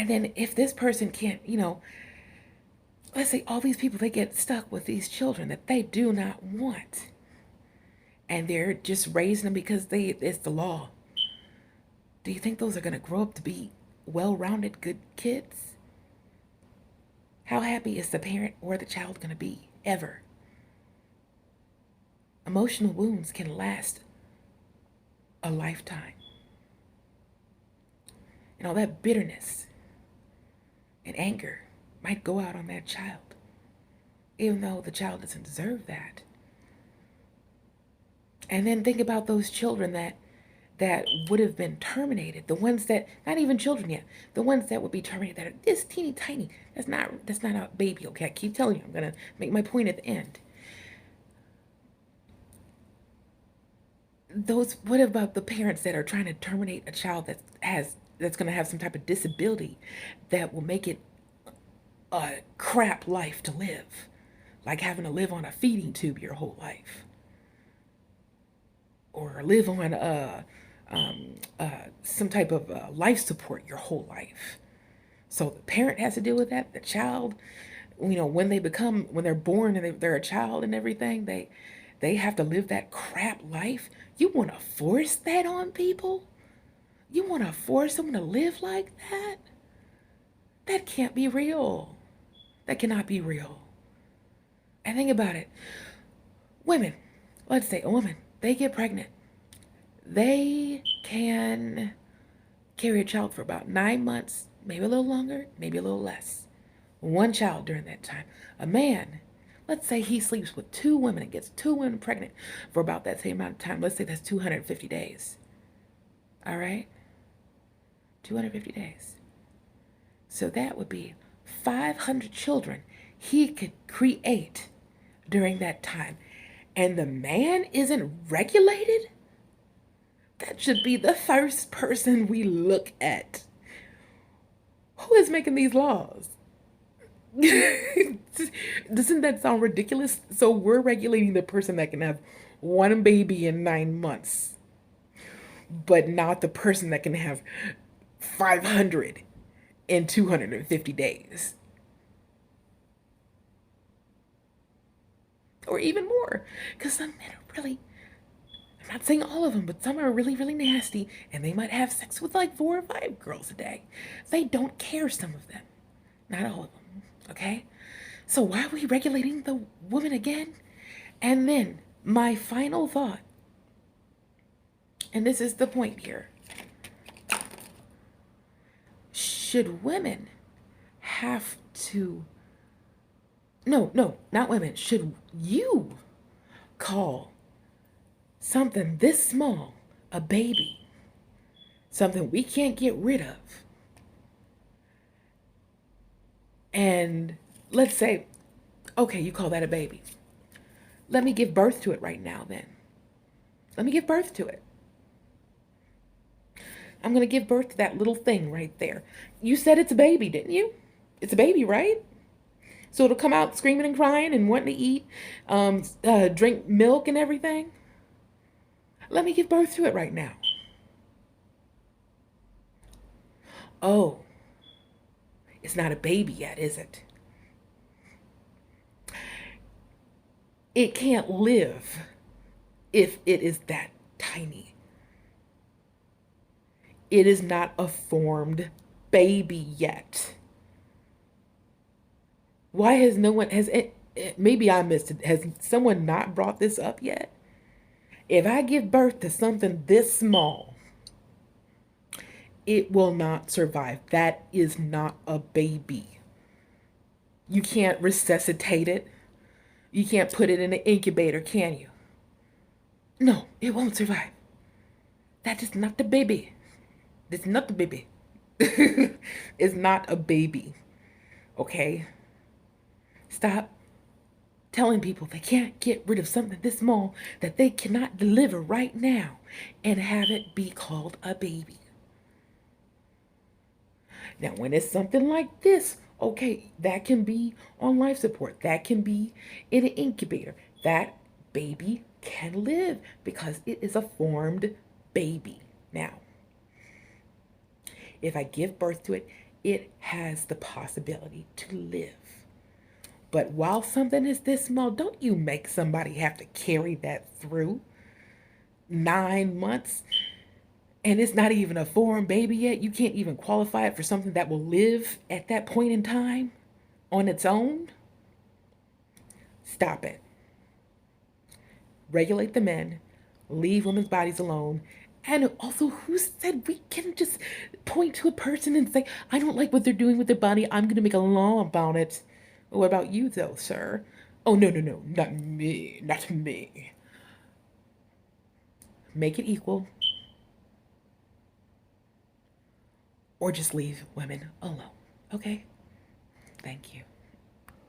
And then if this person can't, let's say all these people, they get stuck with these children that they do not want. And they're just raising them because it's the law. Do you think those are going to grow up to be well-rounded, good kids? How happy is the parent or the child going to be, ever? Emotional wounds can last a lifetime. And all that bitterness and anger might go out on that child, even though the child doesn't deserve that. And then think about those children that would have been terminated, the ones that, not even children yet, the ones that would be terminated that are this teeny tiny. That's not a baby, okay? I keep telling you, I'm gonna make my point at the end. What about the parents that are trying to terminate a child that's gonna have some type of disability that will make it a crap life to live, like having to live on a feeding tube your whole life, or live on some type of life support your whole life. So the parent has to deal with that. The child, when they're born and they're a child and everything, they have to live that crap life. You want to force that on people? You want to force someone to live like that? That can't be real. That cannot be real. And think about it. Women, let's say a woman, they get pregnant. They can carry a child for about 9 months, maybe a little longer, maybe a little less. One child during that time. A man, let's say he sleeps with 2 women and gets 2 women pregnant for about that same amount of time. Let's say that's 250 days. All right? 250 days. So that would be 500 children he could create during that time. And the man isn't regulated? That should be the first person we look at. Who is making these laws? Doesn't that sound ridiculous? So we're regulating the person that can have 1 baby in 9 months, but not the person that can have 500 in 250 days. Or even more. Because some men are really, I'm not saying all of them, but some are really, really nasty, and they might have sex with like 4 or 5 girls a day. They don't care, some of them. Not all of them, okay? So why are we regulating the woman again? And then my final thought, and this is the point here. Should women have to, no, not women, should you call something this small a baby? Something we can't get rid of. And let's say, okay, you call that a baby. Let me give birth to it right now then. Let me give birth to it. I'm going to give birth to that little thing right there. You said it's a baby, didn't you? It's a baby, right? So it'll come out screaming and crying and wanting to eat, drink milk and everything. Let me give birth to it right now. Oh, it's not a baby yet, is it? It can't live if it is that tiny. It is not a formed baby yet. Why has no one, maybe I missed it. Has someone not brought this up yet? If I give birth to something this small, it will not survive. That is not a baby. You can't resuscitate it. You can't put it in an incubator, can you? No, it won't survive. That is not the baby. It's not the baby. It's not a baby. Okay? Stop telling people they can't get rid of something this small that they cannot deliver right now and have it be called a baby. Now, when it's something like this, okay, that can be on life support. That can be in an incubator. That baby can live because it is a formed baby. Now, if I give birth to it it has the possibility to live. But while something is this small, don't you make somebody have to carry that through 9 months, and it's not even a formed baby yet. You can't even qualify it for something that will live at that point in time on its own. Stop it. Regulate the men, leave women's bodies alone. And also, who said we can just point to a person and say, I don't like what they're doing with their body, I'm going to make a law about it? What about you, though, sir? Oh, no, no, no, not me, not me. Make it equal, or just leave women alone, okay? Thank you.